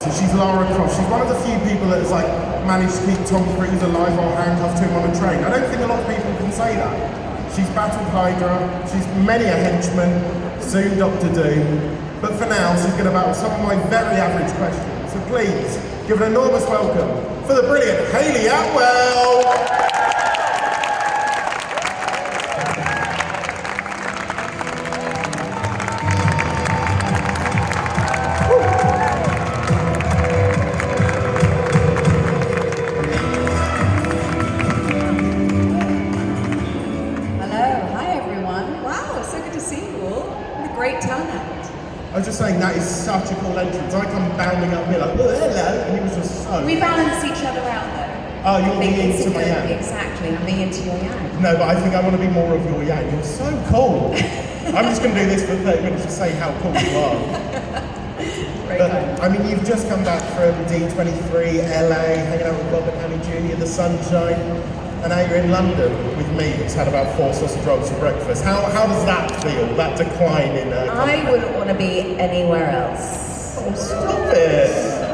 So she's Lara Croft. She's one of the few people that has like managed to keep Tom Cruise alive while handcuffed to him on a train. I don't think a lot of people can say that. She's battled Hydra, she's many a henchman, soon Doctor Doom. But for now, she's going to battle some of my very average questions. So please, give an enormous welcome for the brilliant Hayley Atwell! I was just saying, that is such a cool entrance. I come bounding up here like, oh, hello, and he was just so... We balance each other out though. Oh, you're being into my yang. Exactly, I'm being into your yang. No, but I think I want to be more of your yang. You're so cool. I'm just going to do this for 30 minutes to say how cool you are. But, I mean, you've just come back from D23, LA, hanging out with Robert Downey Jr., the sunshine, and now you're in London with me, who's had about 4 sausage rolls for breakfast. How does that feel, that decline in... I wouldn't want to be anywhere else. Oh, stop it!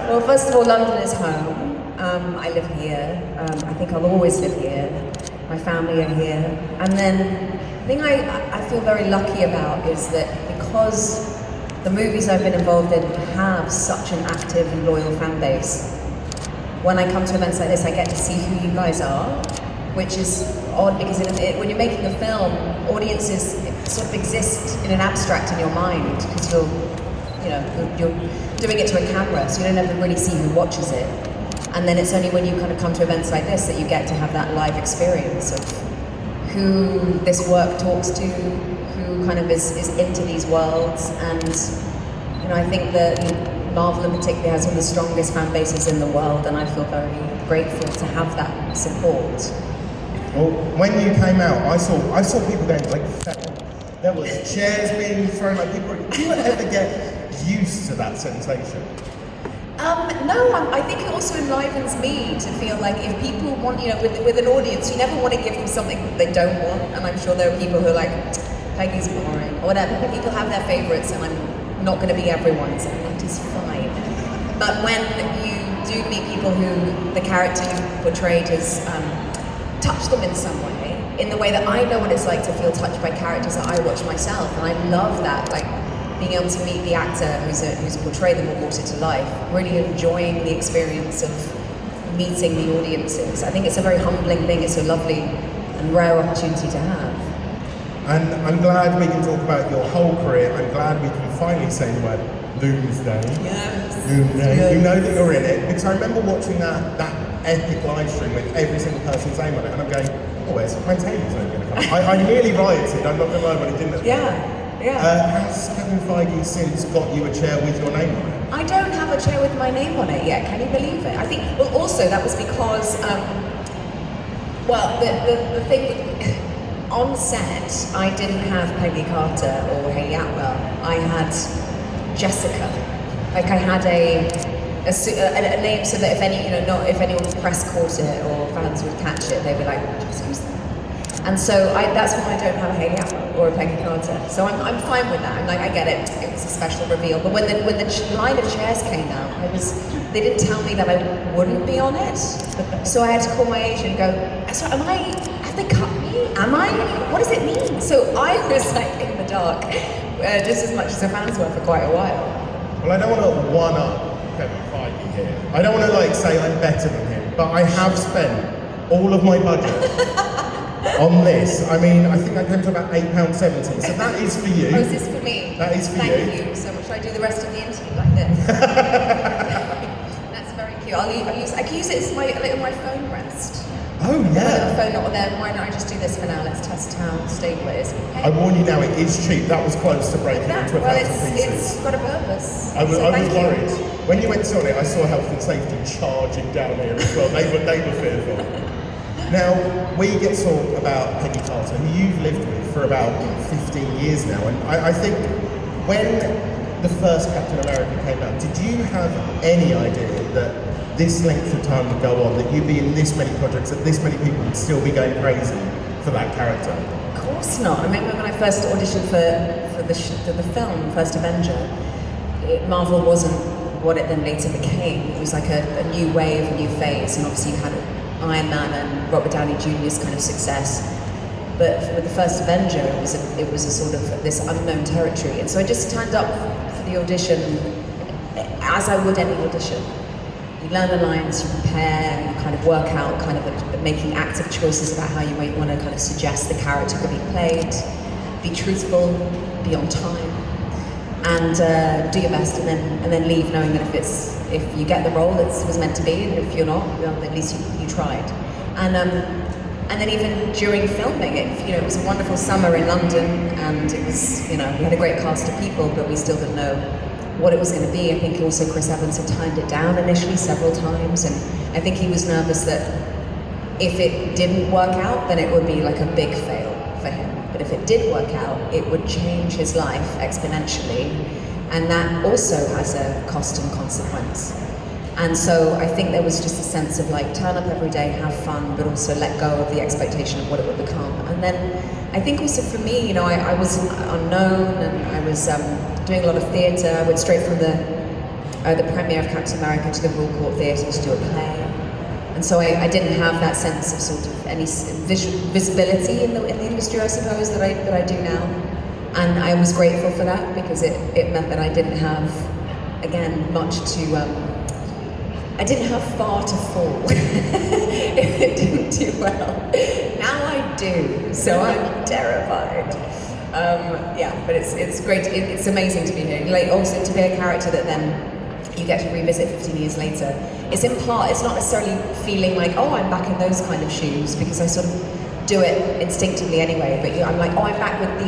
Well, first of all, London is home. I live here. I think I'll always live here. My family are here. And then, the thing I feel very lucky about is that because the movies I've been involved in have such an active and loyal fan base, when I come to events like this, I get to see who you guys are, which is odd because when you're making a film, audiences sort of exist in an abstract in your mind because you're doing it to a camera, so you don't ever really see who watches it. And then it's only when you kind of come to events like this that you get to have that live experience of who this work talks to, who kind of is into these worlds. And I think that Marvel in particular has one of the strongest fan bases in the world, and I feel very grateful to have that support. Well, when you came out, I saw people going like feral. There was chairs being thrown, like people. Do you ever get used to that sensation? No, I think it also enlivens me to feel like if people want, with an audience, you never want to give them something that they don't want. And I'm sure there are people who are like, Peggy's boring, or whatever. People have their favorites, and I'm not going to be everyone's, and that is fine. But when you do meet people who the character you portrayed has touched them in some way, in the way that I know what it's like to feel touched by characters that I watch myself, and I love that, like being able to meet the actor who's portrayed them or brought it to life, really enjoying the experience of meeting the audiences. I think it's a very humbling thing, it's a lovely and rare opportunity to have. And I'm glad we can talk about your whole career. I'm glad we can finally say the word Doomsday. Yes. Doomsday. Yes. You know that you're in it, because I remember watching that epic live stream with every single person's name on it, and I'm going, oh, when's Hayley's name going to come? I nearly rioted, I'm not going to lie, but it didn't. Yeah. Has Kevin Feige since got you a chair with your name on it? I don't have a chair with my name on it yet, can you believe it? I think, well, also that was because, the thing, on set, I didn't have Peggy Carter or Hayley Atwell. I had Jessica. Like I had a name so that if anyone's press caught it or fans would catch it, they'd be like, who's that? And so that's why I don't have a Hayley Atwell or a Peggy Carter. So I'm fine with that. I'm like, I get it. It was a special reveal. But when the line of chairs came out, they didn't tell me that I wouldn't be on it. So I had to call my agent and go, so have they cut me? What does it mean? So I was like in the dark, just as much as the fans were for quite a while. Well, I don't want to one-up Kevin Feige here. I don't want to say I'm better than him, but I have spent all of my budget on this. I mean, I think I came to about £8.70, so that is for you. Oh, is this for me? That is for you. Thank you so much. Should I do the rest of the interview like this? That's very cute. I can use it as my phone rest. Oh, yeah. The phone not there. Why don't I just do this for now? Let's test how stable it is. Okay. I warn you now, it is cheap. That was close to breaking into 1,000 pieces. It's got a purpose. I was worried. When you went on it, I saw health and safety charging down here as well. They were fearful. Now, we get to talk about Peggy Carter, who you've lived with for about 15 years now, and I think when the first Captain America came out, did you have any idea that this length of time would go on, that you'd be in this many projects, that this many people would still be going crazy for that character? Of course not. I remember when I first auditioned for the film, First Avenger, Marvel wasn't what it then later became. It was like a new wave, a new phase, and obviously you had Iron Man and Robert Downey Jr.'s kind of success. But with the first Avenger, it was a sort of this unknown territory, and so I just turned up for the audition as I would any audition. You learn the lines, you prepare, you kind of work out kind of making active choices about how you might want to kind of suggest the character could be played, be truthful, be on time, and do your best, and then leave knowing that if you get the role, it was meant to be, and if you're not, well, at least you tried. And then even during filming, it was a wonderful summer in London, and it was, we had a great cast of people, but we still didn't know what it was going to be. I think also Chris Evans had turned it down initially several times, and I think he was nervous that if it didn't work out, then it would be like a big fail for him. But if it did work out, it would change his life exponentially, and that also has a cost and consequence. And so I think there was just a sense of like, turn up every day, have fun, but also let go of the expectation of what it would become. And then I think also for me, I was unknown, and I was doing a lot of theatre. I went straight from the premiere of Captain America to the Royal Court Theatre to do a play. And so I didn't have that sense of sort of any visibility in the industry, I suppose, that I do now. And I was grateful for that, because it meant that I didn't have, again, much to... I didn't have far to fall if it didn't do well. Now I do, so I'm terrified. But it's great. It's amazing to be here. Like, also to be a character that then you get to revisit 15 years later. It's not necessarily feeling like, oh, I'm back in those kind of shoes, because I sort of do it instinctively anyway. But I'm like, oh, I'm back with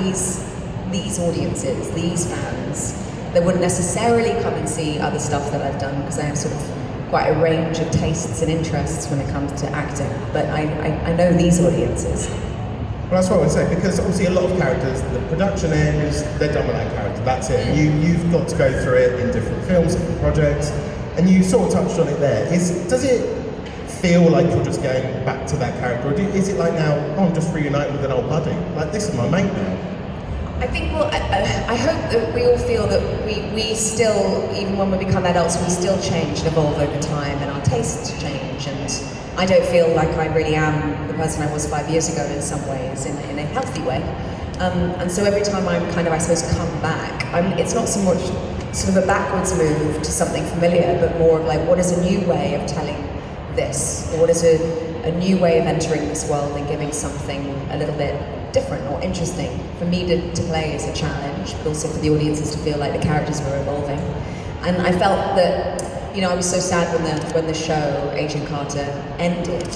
these audiences, these fans that wouldn't necessarily come and see other stuff that I've done, because I have sort of quite a range of tastes and interests when it comes to acting, but I know these audiences. Well, that's what I would say, because obviously a lot of characters, the production ends, they're done with that character, that's it. You've got to go through it in different films, different projects, and you sort of touched on it there. Does it feel like you're just going back to that character, or is it like now, oh, I'm just reuniting with an old buddy, like this is my mate now? I think, I hope that we all feel that we still, even when we become adults, we still change and evolve over time, and our tastes change, and I don't feel like I really am the person I was 5 years ago in some ways, in a healthy way. And so every time I'm kind of, I suppose, come back, it's not so much sort of a backwards move to something familiar, but more of like, what is a new way of telling this? Or what is a new way of entering this world and giving something a little bit different or interesting for me to play as a challenge, but also for the audiences to feel like the characters were evolving. And I felt that, I was so sad when the show Agent Carter ended,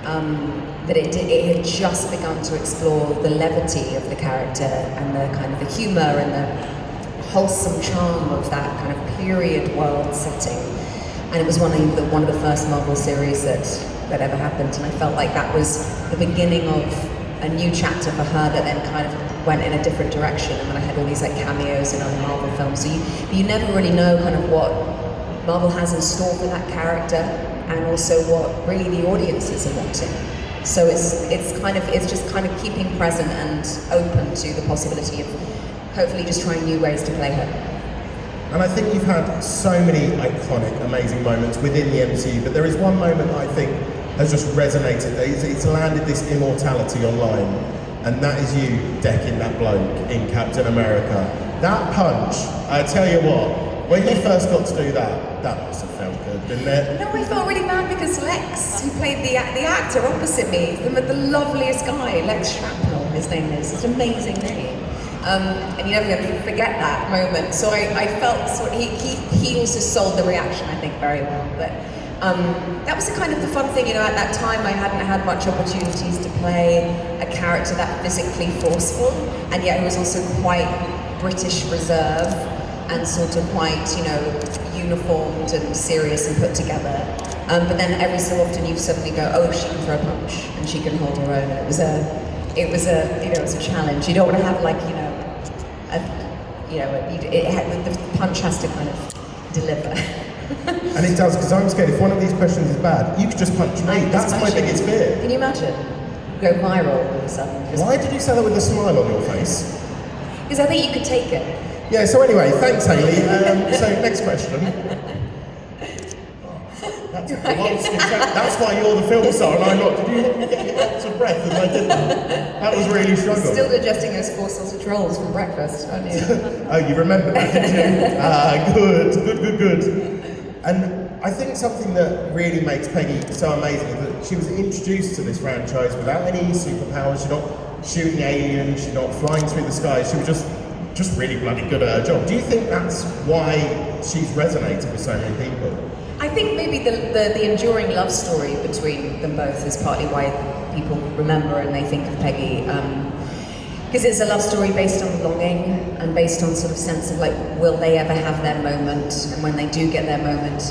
that it had just begun to explore the levity of the character and the kind of the humor and the wholesome charm of that kind of period world setting. And it was one of the first Marvel series that ever happened, and I felt like that was the beginning of a new chapter for her that then kind of went in a different direction. And then I had all these like cameos in other Marvel films. So you never really know kind of what Marvel has in store for that character, and also what really the audiences are wanting. So it's just kind of keeping present and open to the possibility of hopefully just trying new ways to play her. And I think you've had so many iconic, amazing moments within the MCU, but there is one moment that I think has just resonated. It's landed this immortality online, and that is you decking that bloke in Captain America. That punch, I tell you what, when you first got to do that must have felt good, didn't it? No, I felt really bad because Lex, who played the actor opposite me, the loveliest guy, Lex Shrapnel, his name is. It's an amazing name. And you're never going to forget that moment. So I felt he also sold the reaction, I think, very well. But that was the fun thing, at that time I hadn't had much opportunities to play a character that physically forceful, and yet who was also quite British reserve and sort of quite, uniformed and serious and put together. But then every so often you suddenly go, oh, she can throw a punch and she can hold her own. And it was a challenge. You don't want to have the punch has to kind of deliver. And it does, because I'm scared if one of these questions is bad, you could just punch me. That's my biggest fear. Can you imagine? Go viral all of a sudden. Why did you say that with a smile on your face? Because I think you could take it. Yeah, so anyway, thanks Hayley. So next question. That's why you're the film star and I'm not. Did you want me to get out of breath as I did that? That was really struggle. Still digesting those 4 sausage rolls from breakfast, aren't you? Oh, you remember that, did you? Good. And I think something that really makes Peggy so amazing is that she was introduced to this franchise without any superpowers. She's not shooting aliens, she's not flying through the sky, she was just really bloody good at her job. Do you think that's why she's resonated with so many people? I think maybe the enduring love story between them both is partly why people remember and they think of Peggy. Because it's a love story based on longing and based on sort of sense of like, will they ever have their moment? And when they do get their moment,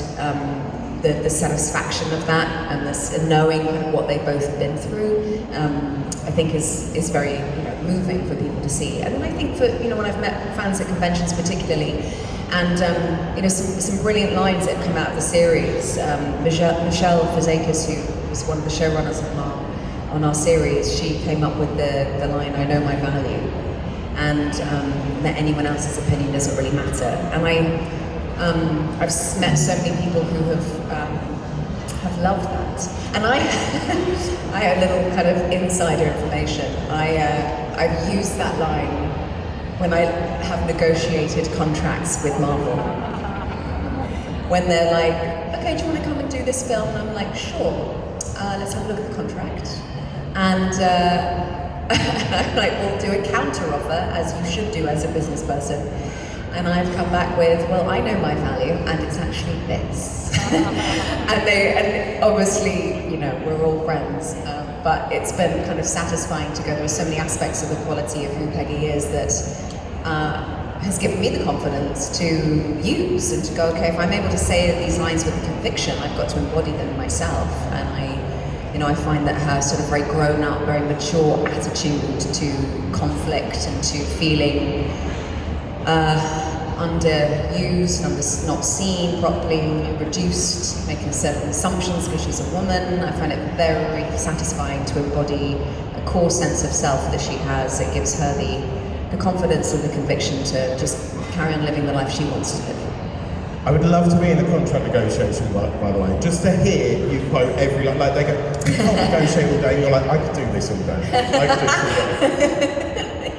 the satisfaction of that and this and knowing what they've both been through, I think is very moving for people to see. And then I think for when I've met fans at conventions particularly, and some brilliant lines that have come out of the series. Michelle Ftlofantasyscifi, who was one of the showrunners on our series, she came up with the line, "I know my value," and that anyone else's opinion doesn't really matter. And I've met so many people who have loved that. And I have a little kind of insider information. I've used that line when I have negotiated contracts with Marvel. When they're like, okay, do you want to come and do this film? And I'm like, sure, let's have a look at the contract. And I'm like, we'll do a counter offer, as you should do as a business person. And I've come back with, well, I know my value, and it's actually this. and obviously, we're all friends, but it's been kind of satisfying to go. There are so many aspects of the quality of who Peggy is that has given me the confidence to use and to go, okay, if I'm able to say these lines with conviction, I've got to embody them myself. And I find that her sort of very grown up, very mature attitude to conflict and to feeling underused, not seen properly, reduced, making certain assumptions because she's a woman. I find it very satisfying to embody a core sense of self that she has. It gives her the confidence and the conviction to just carry on living the life she wants to live. I would love to be in a contract negotiation, by the way, just to hear you quote every line. Like they go, you can't negotiate all day, and you're like, I could do this all day. I could do this all day.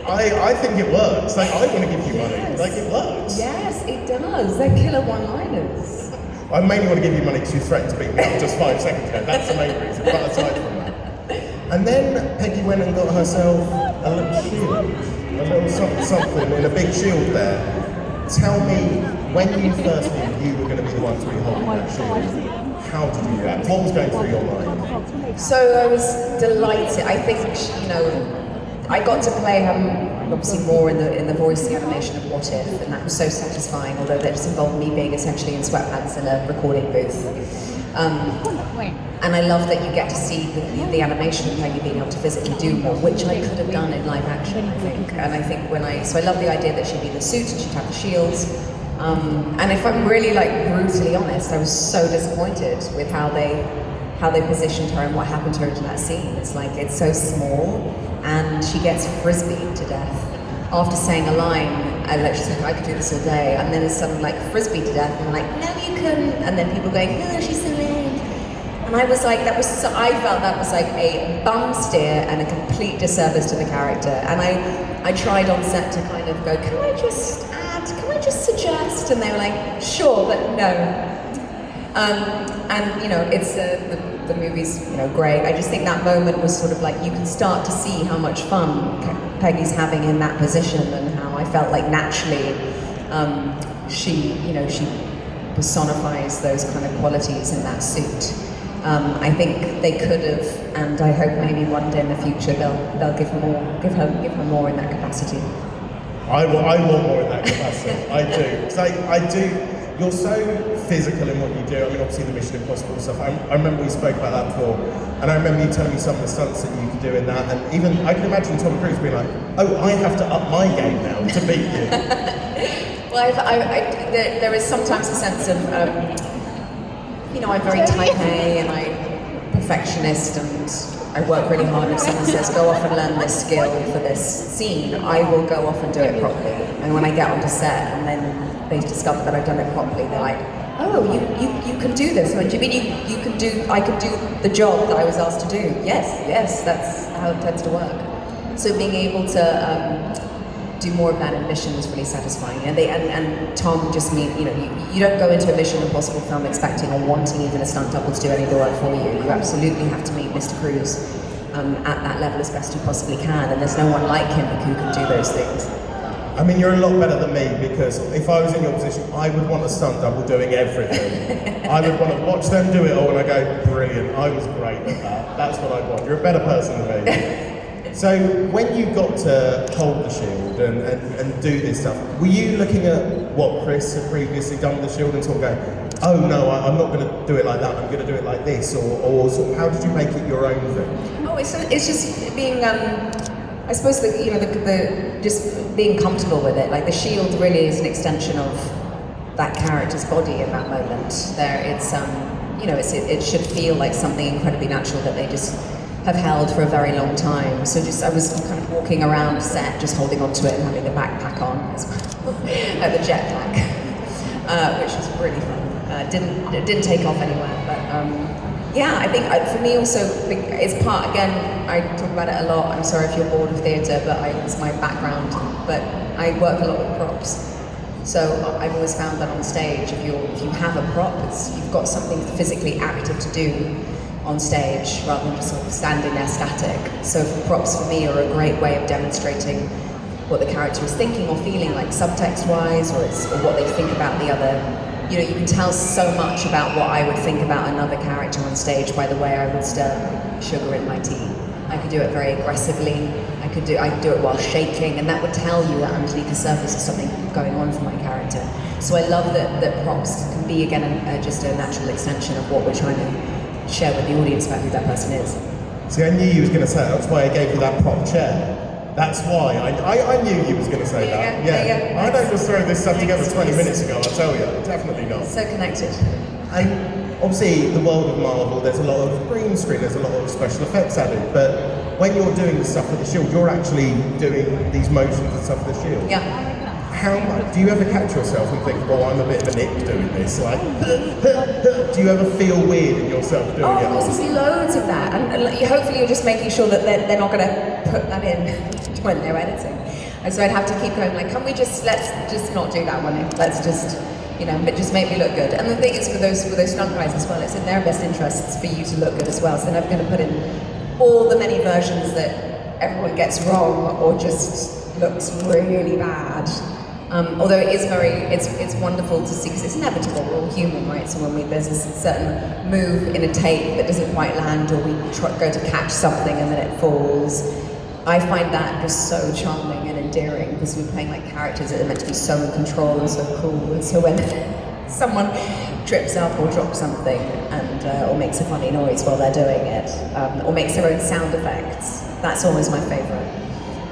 I think it works. Like, I want to give you money. Yes. Like, it works. Yes, it does. They're killer one-liners. I mainly want to give you money because you threatened to beat me up just 5 seconds ago. That's the main reason. But aside from that. And then Peggy went and got herself a little shield. A little something in a big shield there. Tell me, when you first knew you were going to be the one to be holding that shield, how did you react? What was going through your mind? So I was delighted. I think, I got to play obviously more in the voice animation of What If, and that was so satisfying, although that just involved me being essentially in sweatpants in a recording booth. And I love that you get to see the animation of Peggy being able to physically do more, which I could have done in live action, I think. And I think so I love the idea that she'd be in the suit and she'd have the shields. And if I'm really brutally honest, I was so disappointed with how they positioned her and what happened to her in that scene. It's like, it's so small, and she gets frisbeed to death. After saying a line, she's like, I could do this all day, and then it's suddenly frisbeed to death, and I'm like, no you couldn't, and then people going, oh, she's so lame. And I was like, I felt that was like a bum steer and a complete disservice to the character. And I tried on set to kind of go, can I just suggest? And they were like, sure, but no. It's the movie's great. I just think that moment was sort of like, you can start to see how much fun Peggy's having in that position, and how I felt like naturally she personifies those kind of qualities in that suit. I think they could have, and I hope maybe one day in the future they'll give her more in that capacity. I want more in that capacity. I do. Because I do. You're so physical in what you do. I mean, obviously the Mission Impossible stuff. I remember we spoke about that before, and I remember you telling me some of the stunts that you could do in that. And even I can imagine Tom Cruise being like, "Oh, I have to up my game now to beat you." Well, there is sometimes a sense of, I'm very type A and I'm perfectionist, and I work really hard. If someone says, go off and learn this skill for this scene, I will go off and do it properly. And when I get onto set and then they discover that I've done it properly, they're like, oh, you can do this. Do you mean I can do the job that I was asked to do? Yes, that's how it tends to work. So being able to do more of that in Mission was really satisfying. And Tom just you don't go into a Mission Impossible film expecting or wanting even a stunt double to do any of the work for you. You absolutely have to meet Mr. Cruise at that level as best you possibly can, and there's no one like him who can do those things. I mean, you're a lot better than me, because if I was in your position, I would want a stunt double doing everything. I would want to watch them do it all and I go, brilliant, I was great at that. That's what I want. You're a better person than me. So when you got to hold the shield and do this stuff, were you looking at what Chris had previously done with the shield and sort of going, oh no, I'm not going to do it like that, I'm going to do it like this, or sort of how did you make it your own thing? Oh, it's just being, I suppose the just being comfortable with it. Like the shield really is an extension of that character's body in that moment. It should feel like something incredibly natural that they just have held for a very long time. So I was kind of walking around set, just holding onto it and having the backpack on as well, the jetpack, which was really fun. It didn't take off anywhere, but. Yeah, I think for me also, it's part, again, I talk about it a lot, I'm sorry if you're bored of theatre, but it's my background, but I work a lot with props. So I've always found that on stage, if you have a prop, you've got something physically active to do on stage, rather than just sort of standing there static. So props for me are a great way of demonstrating what the character is thinking or feeling, like subtext-wise, or what they think about the other. You can tell so much about what I would think about another character on stage by the way I would stir sugar in my tea. I could do it very aggressively, I could do it while shaking, and that would tell you that underneath the surface is something going on for my character. So I love that props can be, again, just a natural extension of what we're trying to share with the audience about who that person is. See, I knew you was going to say that, that's why I gave you that prop chair. That's why. I knew you was going to say that. Yeah. I don't just throw this stuff together 20 minutes ago, I'll tell you. Definitely not. So connected. And obviously, the world of Marvel, there's a lot of green screen, there's a lot of special effects added, but when you're doing the stuff with the shield, you're actually doing these motions and stuff with the shield. Yeah. How much, do you ever catch yourself and think, well, I'm a bit of an ick doing this? Like, do you ever feel weird in yourself doing it? Oh, of course, there's loads of that. And hopefully you're just making sure that they're not going to put that in when they're editing. And so I'd have to keep going, like, let's just not do that one. Let's just, but just make me look good. And the thing is, for those stunt guys as well, it's in their best interests for you to look good as well. So they're never going to put in all the many versions that everyone gets wrong or just looks really bad. Although it is it's wonderful to see, because it's inevitable, we're all human, right? So when there's a certain move in a take that doesn't quite land, or we go to catch something and then it falls, I find that just so charming and endearing, because we're playing like characters that are meant to be so in control and so cool. And so when someone trips up or drops something and or makes a funny noise while they're doing it, or makes their own sound effects, that's always my favourite.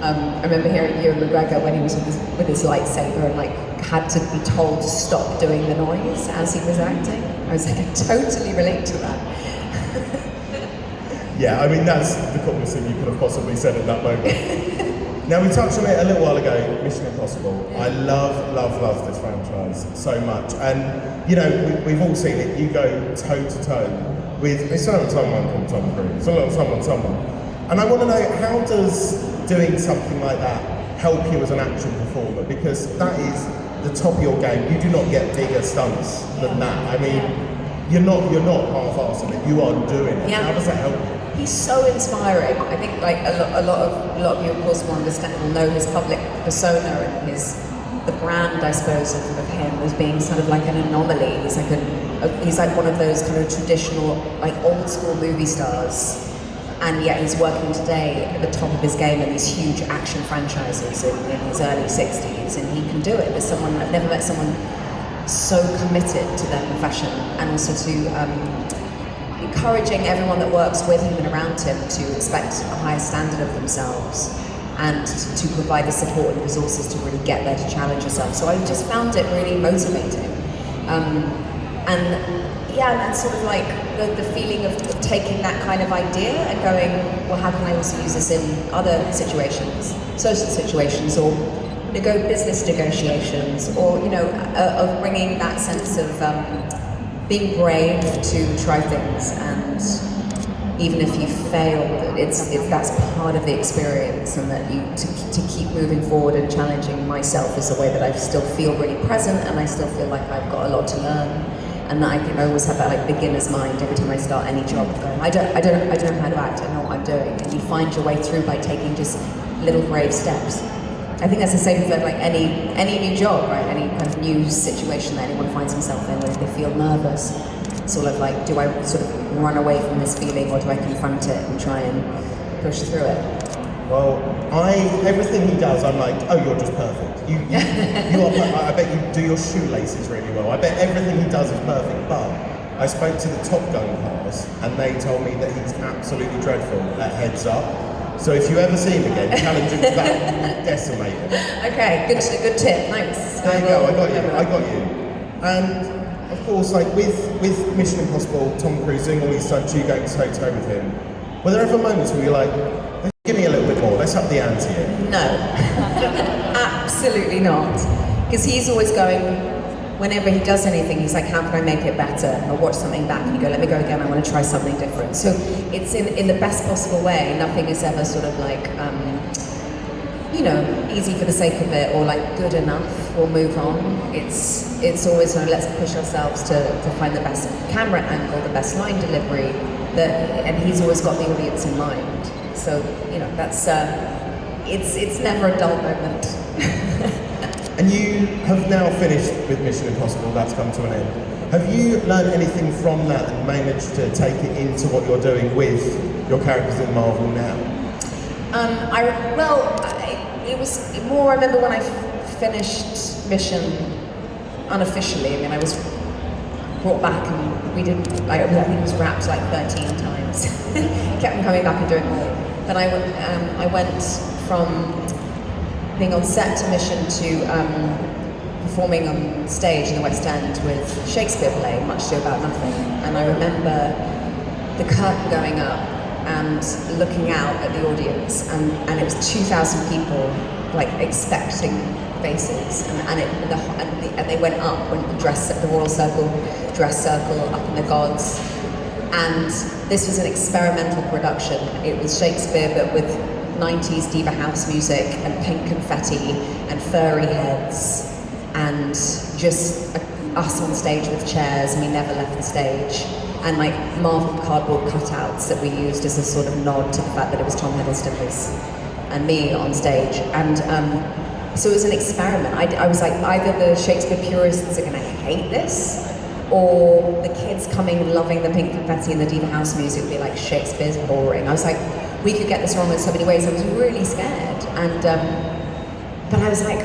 I remember hearing Ewan McGregor when he was with his lightsaber and had to be told to stop doing the noise as he was acting. I was like, I totally relate to that. Yeah, I mean, that's the coolest thing you could have possibly said at that moment. Now, we touched on it a little while ago, Mission Impossible. I love this franchise so much. And, we've all seen it. You go toe-to-toe with, it's not someone called Tom Cruise, it's not someone. And I want to know, how does doing something like that help you as an action performer? Because that is the top of your game. You do not get bigger stunts than that. I mean, you're not half-assing it. You are doing it. Yeah. How does that help you? He's so inspiring. I think a lot of you, of course, will know his public persona and the brand, I suppose, of him as being sort of like an anomaly. He's like one of those kind of traditional, like old school movie stars. And yet he's working today at the top of his game in these huge action franchises in his early 60s, and he can do it. There's someone, I've never met someone so committed to their profession, and also to encouraging everyone that works with him and around him to expect a higher standard of themselves, and to provide the support and resources to really get there to challenge yourself. So I just found it really motivating. And yeah, and sort of like the feeling of taking that kind of idea and going, well, how can I also use this in other situations, social situations, or business negotiations, or of bringing that sense of being brave to try things, and even if you fail, that's part of the experience, and that to keep moving forward and challenging myself is a way that I still feel really present, and I still feel like I've got a lot to learn, and that I always have that like beginner's mind every time I start any job. Going, I don't know how to act. I know what I'm doing, and you find your way through by taking just little brave steps. I think that's the same for like any new job, right? Any kind of new situation that anyone finds himself in, where they feel nervous. Sort of like, do I sort of run away from this feeling, or do I confront it and try and push through it? Well, everything he does, I'm like, oh, you're just perfect. You are. I bet you do your shoelaces really well. I bet everything he does is perfect. But I spoke to the Top Gun cast, and they told me that he's absolutely dreadful at heads up. So if you ever see him again, challenge him to that, decimate him. Okay, good tip. Thanks. There you go. I got you. And of course, like with Mission Impossible, Tom Cruise doing all these stunts, you going toe to toe with him. Were there ever moments where you're like, give me a little bit more, let's up the ante here? No, absolutely not. Because he's always going, whenever he does anything, he's like, how can I make it better? I'll watch something back and you go, let me go again, I want to try something different. So it's in the best possible way. Nothing is ever sort of like, easy for the sake of it, or like good enough, we'll move on. It's always, let's push ourselves to find the best camera angle, the best line delivery, and he's always got the audience in mind. So, that's, it's never a dull moment. And you have now finished with Mission Impossible, that's come to an end. Have you learned anything from that and managed to take it into what you're doing with your characters in Marvel now? It was more, I remember when I finished Mission unofficially. I mean, I was brought back and we did, I think it was wrapped like 13 times. Kept on coming back and doing more. But I went from being on set to Mission to performing on stage in the West End with Shakespeare play, Much Ado About Nothing. And I remember the curtain going up and looking out at the audience, and it was 2,000 people, like expecting faces, and they went up, the Royal Circle, dress circle, up in the gods, and this was an experimental production. It was Shakespeare, but with 90s diva house music and pink confetti and furry heads, and just us on stage with chairs, and we never left the stage. And like Marvel cardboard cutouts that we used as a sort of nod to the fact that it was Tom Hiddleston and me on stage. And so it was an experiment. I was like, either the Shakespeare purists are going to hate this, or the kids coming and loving the pink confetti and the diva house music will be like, Shakespeare's boring. I was like, we could get this wrong in so many ways. I was really scared. And but I was like,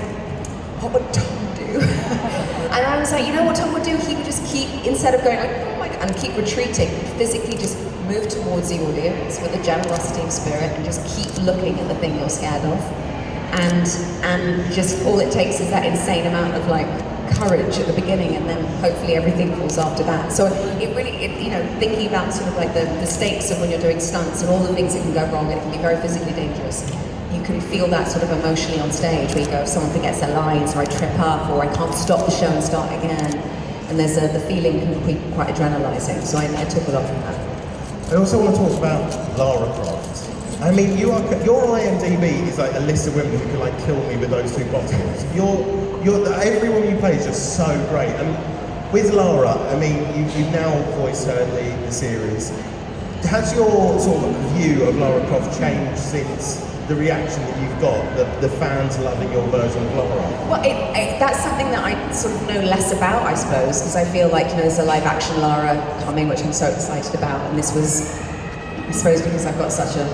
what would Tom do? And I was like, you know what Tom would do? He would just keep, instead of going like, oh my God, and keep retreating, physically just move towards the audience with a generosity of spirit and just keep looking at the thing you're scared of. And just all it takes is that insane amount of like courage at the beginning, and then hopefully everything falls after that. So it really, thinking about sort of like the stakes of when you're doing stunts and all the things that can go wrong, and it can be very physically dangerous. You can feel that sort of emotionally on stage, where you go, if someone forgets their lines, or I trip up, or I can't stop the show and start again. And there's the feeling can be quite adrenalizing. So I took a lot from that. I also want to talk about Lara Croft. I mean, your IMDb is like a list of women who can like kill me with those two bottles. Every woman you play is just so great. And with Lara, I mean, you've now voiced her in the series. Has your sort of view of Lara Croft changed since the reaction that you've got, the fans loving your version of Lara? Well, that's something that I sort of know less about, I suppose, because I feel like, there's a live action Lara coming, which I'm so excited about, and this was, I suppose, because I've got such a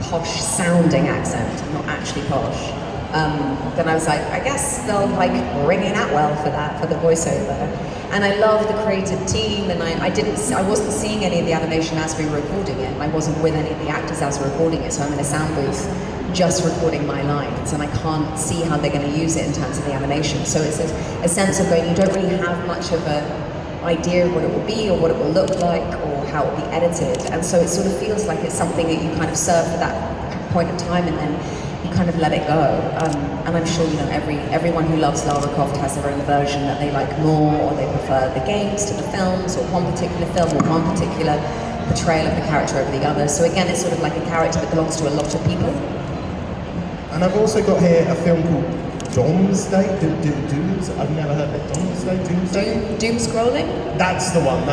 posh sounding accent, I'm not actually posh, then I was like, I guess they'll like bring in Atwell for the voiceover. And I love the creative team, and I wasn't seeing any of the animation as we were recording it, and I wasn't with any of the actors as we were recording it, so I'm in a sound booth just recording my lines, and I can't see how they're going to use it in terms of the animation. So it's a sense of going, you don't really have much of a idea of what it will be or what it will look like or how it will be edited. And so it sort of feels like it's something that you kind of serve for that point of time and then you kind of let it go. And I'm sure, you know, everyone who loves Lara Croft has their own version that they like more, or they prefer the games to the films, or one particular film or one particular portrayal of the character over the other. So again, it's sort of like a character that belongs to a lot of people. And I've also got here a film called Doomsday. Dooms? I've never heard of it. Doomsday? Doom scrolling? That's the one.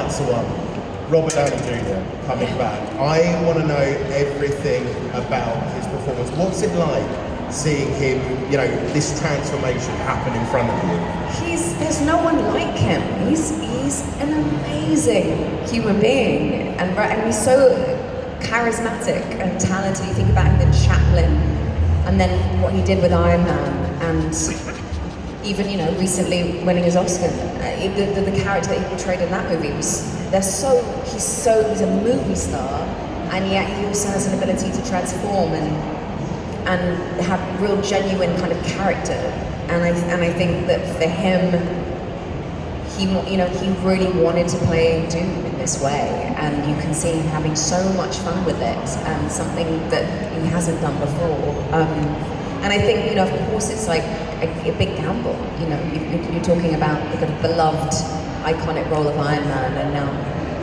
Robert Downey Jr. coming back. I want to know everything about his performance. What's it like seeing him, you know, this transformation happen in front of you? There's no one like him. He's an amazing human being, and he's so charismatic and talented. You think about him in Chaplin, and then what he did with Iron Man, and even, you know, recently winning his Oscar. The character that he portrayed in that movie was, he's a movie star, and yet he also has an ability to transform and have real genuine kind of character. And I think that for him, he really wanted to play Doom in this way, and you can see him having so much fun with it, and something that he hasn't done before. And I think, you know, of course, it's like a big gamble. You know, you're talking about the kind of beloved, iconic role of Iron Man, and now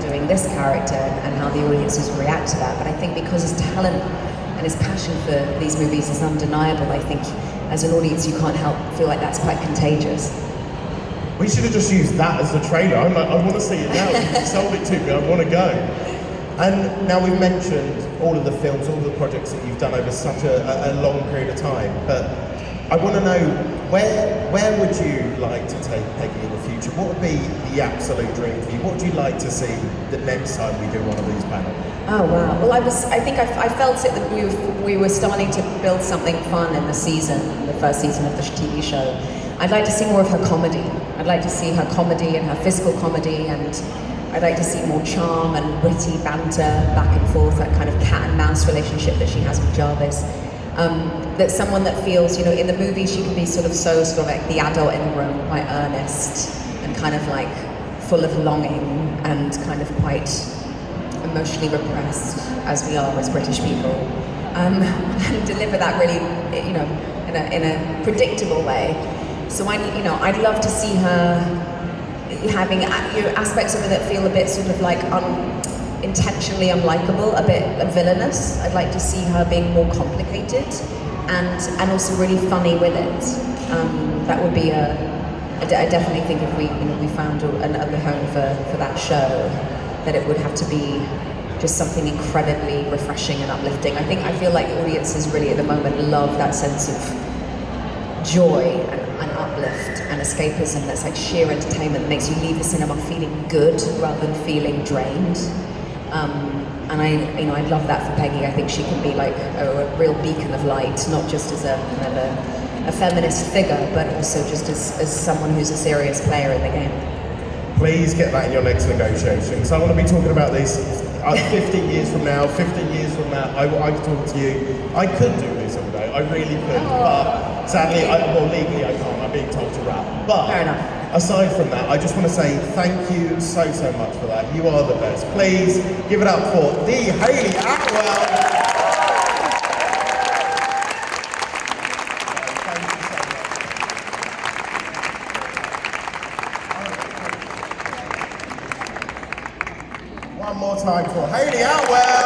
doing this character, and how the audiences react to that. But I think because his talent and his passion for these movies is undeniable, I think as an audience you can't help feel like that's quite contagious. We should have just used that as the trailer. I'm like, I want to see it now. You sold it to me. I want to go. And now we've mentioned all of the films, all of the projects that you've done over such a long period of time. But I want to know, where would you like to take Peggy in the future? What would be the absolute dream for you? What would you like to see the next time we do one of these panels? Oh wow! Well, I felt it that we were starting to build something fun in the first season of the TV show. I'd like to see more of her comedy. I'd like to see her comedy and her physical comedy, and I'd like to see more charm and witty banter back and forth, that kind of cat and mouse relationship that she has with Jarvis. That's someone that feels, you know, in the movie she can be sort of like the adult in the room, quite earnest and kind of like full of longing and kind of quite emotionally repressed, as we are as British people, and deliver that really, you know, in a predictable way. So I'd love to see her having, you know, aspects of her that feel a bit sort of like intentionally unlikable, a bit villainous. I'd like to see her being more complicated and also really funny with it. That would be I definitely think if we found another home for that show, that it would have to be just something incredibly refreshing and uplifting. I feel like audiences really at the moment love that sense of joy and uplift and escapism that's like sheer entertainment that makes you leave the cinema feeling good rather than feeling drained. And I'd love that for Peggy. I think she can be like a real beacon of light, not just as a feminist figure, but also just as someone who's a serious player in the game. Please get that in your next negotiation, because I want to be talking about this 15 years from now, 15 years from now. I could talk to you. I could do this all day, I really could, but sadly, legally I can't. I'm being told to wrap. But fair enough. Aside from that, I just want to say thank you so much for that. You are the best. Please give it up for the Hayley Atwell. One more time for Hayley Atwell.